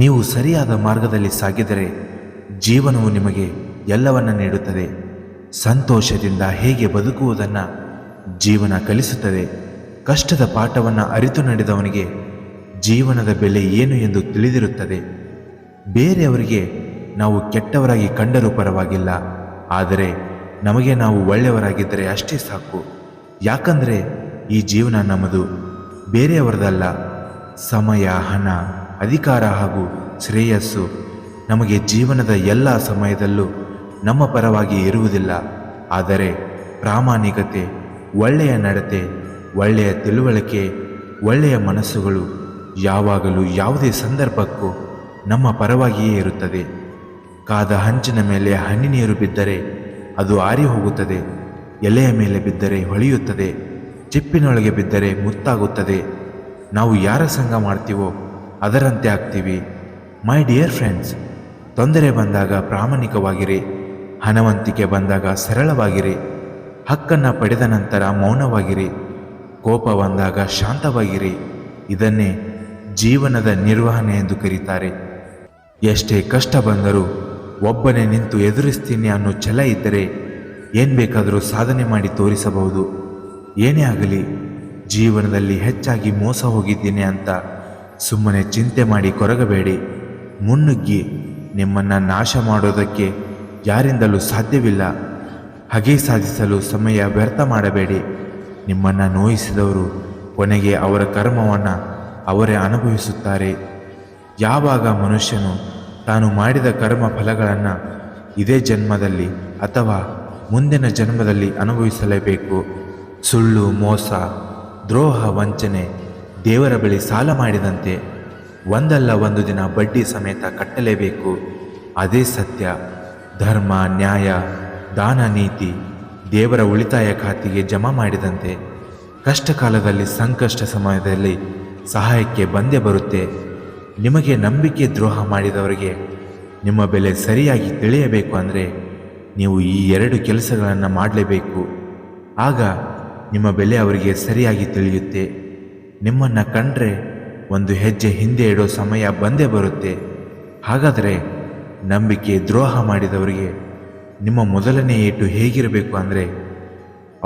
ನೀವು ಸರಿಯಾದ ಮಾರ್ಗದಲ್ಲಿ ಸಾಗಿದರೆ ಜೀವನವು ನಿಮಗೆ ಎಲ್ಲವನ್ನ ನೀಡುತ್ತದೆ. ಸಂತೋಷದಿಂದ ಹೇಗೆ ಬದುಕುವುದನ್ನು ಜೀವನ ಕಲಿಸುತ್ತದೆ. ಕಷ್ಟದ ಪಾಠವನ್ನು ಅರಿತು ನಡೆದವನಿಗೆ ಜೀವನದ ಬೆಲೆ ಏನು ಎಂದು ತಿಳಿದಿರುತ್ತದೆ. ಬೇರೆಯವರಿಗೆ ನಾವು ಕೆಟ್ಟವರಾಗಿ ಕಂಡರೂ ಪರವಾಗಿಲ್ಲ, ಆದರೆ ನಮಗೆ ನಾವು ಒಳ್ಳೆಯವರಾಗಿದ್ದರೆ ಅಷ್ಟೇ ಸಾಕು. ಯಾಕಂದರೆ ಈ ಜೀವನ ನಮ್ಮದು, ಬೇರೆಯವರದಲ್ಲ. ಸಮಯ, ಹಣ, ಅಧಿಕಾರ ಹಾಗೂ ಶ್ರೇಯಸ್ಸು ನಮಗೆ ಜೀವನದ ಎಲ್ಲ ಸಮಯದಲ್ಲೂ ನಮ್ಮ ಪರವಾಗಿ ಇರುವುದಿಲ್ಲ. ಆದರೆ ಪ್ರಾಮಾಣಿಕತೆ, ಒಳ್ಳೆಯ ನಡತೆ, ಒಳ್ಳೆಯ ತಿಳುವಳಿಕೆ, ಒಳ್ಳೆಯ ಮನಸ್ಸುಗಳು ಯಾವಾಗಲೂ ಯಾವುದೇ ಸಂದರ್ಭಕ್ಕೂ ನಮ್ಮ ಪರವಾಗಿಯೇ ಇರುತ್ತದೆ. ಕಾದ ಹಂಚಿನ ಮೇಲೆ ಹನಿ ನೀರು ಬಿದ್ದರೆ ಅದು ಆರಿ ಹೋಗುತ್ತದೆ, ಎಲೆಯ ಮೇಲೆ ಬಿದ್ದರೆ ಹೊಳೆಯುತ್ತದೆ, ಚಿಪ್ಪಿನೊಳಗೆ ಬಿದ್ದರೆ ಮುತ್ತಾಗುತ್ತದೆ. ನಾವು ಯಾರ ಸಂಗ ಮಾಡ್ತೀವೋ ಅದರಂತೆ ಆಗ್ತೀವಿ. ಮೈ ಡಿಯರ್ ಫ್ರೆಂಡ್ಸ್, ತೊಂದರೆ ಬಂದಾಗ ಪ್ರಾಮಾಣಿಕವಾಗಿರಿ, ಹಣವಂತಿಕೆ ಬಂದಾಗ ಸರಳವಾಗಿರಿ, ಹಕ್ಕನ್ನು ಪಡೆದ ನಂತರ ಮೌನವಾಗಿರಿ, ಕೋಪ ಬಂದಾಗ ಶಾಂತವಾಗಿರಿ. ಇದನ್ನೇ ಜೀವನದ ನಿರ್ವಹಣೆ ಎಂದು ಕರೀತಾರೆ. ಎಷ್ಟೇ ಕಷ್ಟ ಬಂದರೂ ಒಬ್ಬನೇ ನಿಂತು ಎದುರಿಸ್ತೀನಿ ಅನ್ನೋ ಛಲ ಇದ್ದರೆ ಏನು ಬೇಕಾದರೂ ಸಾಧನೆ ಮಾಡಿ ತೋರಿಸಬಹುದು. ಏನೇ ಆಗಲಿ, ಜೀವನದಲ್ಲಿ ಹೆಚ್ಚಾಗಿ ಮೋಸ ಹೋಗಿದ್ದೀನಿ ಅಂತ ಸುಮ್ಮನೆ ಚಿಂತೆ ಮಾಡಿ ಕೊರಗಬೇಡಿ. ಮುನ್ನುಗ್ಗಿ. ನಿಮ್ಮನ್ನು ನಾಶ ಮಾಡೋದಕ್ಕೆ ಯಾರಿಂದಲೂ ಸಾಧ್ಯವಿಲ್ಲ. ಹಾಗೆ ಸಾಧಿಸಲು ಸಮಯ ವ್ಯರ್ಥ ಮಾಡಬೇಡಿ. ನಿಮ್ಮನ್ನು ನೋಯಿಸಿದವರು ಕೊನೆಗೆ ಅವರ ಕರ್ಮವನ್ನು ಅವರೇ ಅನುಭವಿಸುತ್ತಾರೆ. ಯಾವಾಗ ಮನುಷ್ಯನು ತಾನು ಮಾಡಿದ ಕರ್ಮ ಫಲಗಳನ್ನು ಇದೇ ಜನ್ಮದಲ್ಲಿ ಅಥವಾ ಮುಂದಿನ ಜನ್ಮದಲ್ಲಿ ಅನುಭವಿಸಲೇಬೇಕು. ಸುಳ್ಳು, ಮೋಸ, ದ್ರೋಹ, ವಂಚನೆ ದೇವರ ಬಳಿ ಸಾಲ ಮಾಡಿದಂತೆ ಒಂದಲ್ಲ ಒಂದು ದಿನ ಬಡ್ಡಿ ಸಮೇತ ಕಟ್ಟಲೇಬೇಕು. ಅದೇ ಸತ್ಯ. ಧರ್ಮ, ನ್ಯಾಯ, ದಾನ, ನೀತಿ ದೇವರ ಉಳಿತಾಯ ಖಾತೆಗೆ ಜಮಾ ಮಾಡಿದಂತೆ ಕಷ್ಟ ಕಾಲದಲ್ಲಿ, ಸಂಕಷ್ಟ ಸಮಯದಲ್ಲಿ ಸಹಾಯಕ್ಕೆ ಬಂದೇ ಬರುತ್ತೆ. ನಿಮಗೆ ನಂಬಿಕೆ ದ್ರೋಹ ಮಾಡಿದವರಿಗೆ ನಿಮ್ಮ ಬೆಲೆ ಸರಿಯಾಗಿ ತಿಳಿಯಬೇಕು ಅಂದರೆ ನೀವು ಈ 2 ಕೆಲಸಗಳನ್ನು ಮಾಡಲೇಬೇಕು. ಆಗ ನಿಮ್ಮ ಬೆಲೆ ಅವರಿಗೆ ಸರಿಯಾಗಿ ತಿಳಿಯುತ್ತೆ. ನಿಮ್ಮನ್ನು ಕಂಡ್ರೆ ಒಂದು ಹೆಜ್ಜೆ ಹಿಂದೆ ಇಡೋ ಸಮಯ ಬಂದೇ ಬರುತ್ತೆ. ಹಾಗಾದರೆ ನಂಬಿಕೆ ದ್ರೋಹ ಮಾಡಿದವರಿಗೆ ನಿಮ್ಮ ಮೊದಲನೇ ಏಟು ಹೇಗಿರಬೇಕು ಅಂದರೆ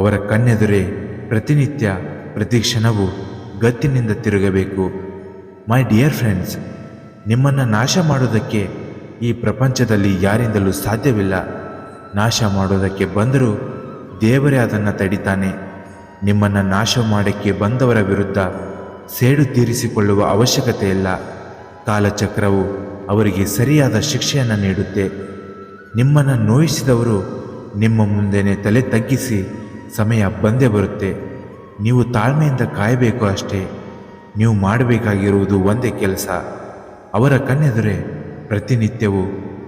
ಅವರ ಕಣ್ಣೆದುರೇ ಪ್ರತಿನಿತ್ಯ ಪ್ರತಿ ಕ್ಷಣವೂ ಗತ್ತಿನಿಂದ ತಿರುಗಬೇಕು. ಮೈ ಡಿಯರ್ ಫ್ರೆಂಡ್ಸ್, ನಿಮ್ಮನ್ನು ನಾಶ ಮಾಡೋದಕ್ಕೆ ಈ ಪ್ರಪಂಚದಲ್ಲಿ ಯಾರಿಂದಲೂ ಸಾಧ್ಯವಿಲ್ಲ. ನಾಶ ಮಾಡೋದಕ್ಕೆ ಬಂದರೂ ದೇವರೇ ಅದನ್ನು ತಡಿತಾನೆ. ನಿಮ್ಮನ್ನು ನಾಶ ಮಾಡೋಕ್ಕೆ ಬಂದವರ ವಿರುದ್ಧ ಸೇಡು ತೀರಿಸಿಕೊಳ್ಳುವ ಅವಶ್ಯಕತೆ ಇಲ್ಲ. ಕಾಲಚಕ್ರವು ಅವರಿಗೆ ಸರಿಯಾದ ಶಿಕ್ಷೆಯನ್ನು ನೀಡುತ್ತೆ. ನಿಮ್ಮನ್ನು ನೋಯಿಸಿದವರು ನಿಮ್ಮ ಮುಂದೆನೇ ತಲೆ ತಗ್ಗಿಸಿ ಸಮಯ ಬಂದೇ ಬರುತ್ತೆ. ನೀವು ತಾಳ್ಮೆಯಿಂದ ಕಾಯಬೇಕು ಅಷ್ಟೇ. ನೀವು ಮಾಡಬೇಕಾಗಿರುವುದು ಒಂದೇ ಕೆಲಸ, ಅವರ ಕಣ್ಣೆದುರೇ ಪ್ರತಿನಿತ್ಯವೂ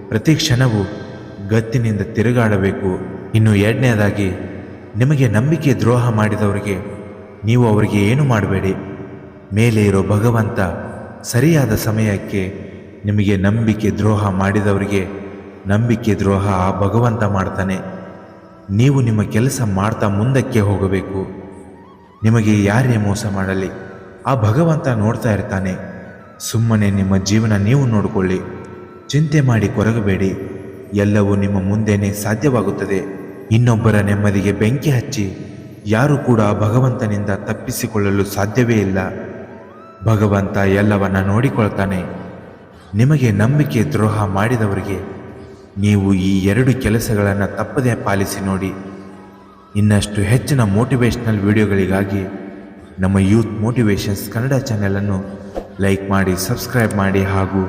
ಪ್ರತಿ ಕ್ಷಣವೂ ಗತ್ತಿನಿಂದ ತಿರುಗಾಡಬೇಕು. ಇನ್ನು 2ನೇದಾಗಿ, ನಿಮಗೆ ನಂಬಿಕೆ ದ್ರೋಹ ಮಾಡಿದವರಿಗೆ ನೀವು ಅವರಿಗೆ ಏನು ಮಾಡಬೇಡಿ. ಮೇಲೆ ಇರೋ ಭಗವಂತ ಸರಿಯಾದ ಸಮಯಕ್ಕೆ ನಿಮಗೆ ನಂಬಿಕೆ ದ್ರೋಹ ಮಾಡಿದವರಿಗೆ ನಂಬಿಕೆ ದ್ರೋಹ ಆ ಭಗವಂತ ಮಾಡ್ತಾನೆ. ನೀವು ನಿಮ್ಮ ಕೆಲಸ ಮಾಡ್ತಾ ಮುಂದಕ್ಕೆ ಹೋಗಬೇಕು. ನಿಮಗೆ ಯಾರೇ ಮೋಸ ಮಾಡಲಿ ಆ ಭಗವಂತ ನೋಡ್ತಾ ಇರ್ತಾನೆ. ಸುಮ್ಮನೆ ನಿಮ್ಮ ಜೀವನ ನೀವು ನೋಡಿಕೊಳ್ಳಿ. ಚಿಂತೆ ಮಾಡಿ ಕೊರಗಬೇಡಿ. ಎಲ್ಲವೂ ನಿಮ್ಮ ಮುಂದೆನೇ ಸಾಧ್ಯವಾಗುತ್ತದೆ. ಇನ್ನೊಬ್ಬರ ನೆಮ್ಮದಿಗೆ ಬೆಂಕಿ ಹಚ್ಚಿ ಯಾರೂ ಕೂಡ ಭಗವಂತನಿಂದ ತಪ್ಪಿಸಿಕೊಳ್ಳಲು ಸಾಧ್ಯವೇ ಇಲ್ಲ. ಭಗವಂತ ಎಲ್ಲವನ್ನ ನೋಡಿಕೊಳ್ತಾನೆ. ನಿಮಗೆ ನಂಬಿಕೆ ದ್ರೋಹ ಮಾಡಿದವರಿಗೆ ನೀವು ಈ 2 ಕೆಲಸಗಳನ್ನು ತಪ್ಪದೇ ಪಾಲಿಸಿ ನೋಡಿ. ಇನ್ನಷ್ಟು ಹೆಚ್ಚಿನ ಮೋಟಿವೇಶ್ನಲ್ ವಿಡಿಯೋಗಳಿಗಾಗಿ ನಮ್ಮ ಯೂತ್ ಮೋಟಿವೇಶನ್ಸ್ ಕನ್ನಡ ಚಾನೆಲನ್ನು ಲೈಕ್ ಮಾಡಿ, ಸಬ್ಸ್ಕ್ರೈಬ್ ಮಾಡಿ ಹಾಗೂ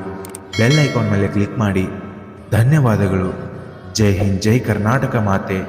ಬೆಲ್ ಐಕಾನ್ ಮೇಲೆ ಕ್ಲಿಕ್ ಮಾಡಿ. ಧನ್ಯವಾದಗಳು. ಜೈ ಹಿಂದ್, ಜೈ ಕರ್ನಾಟಕ ಮಾತೆ.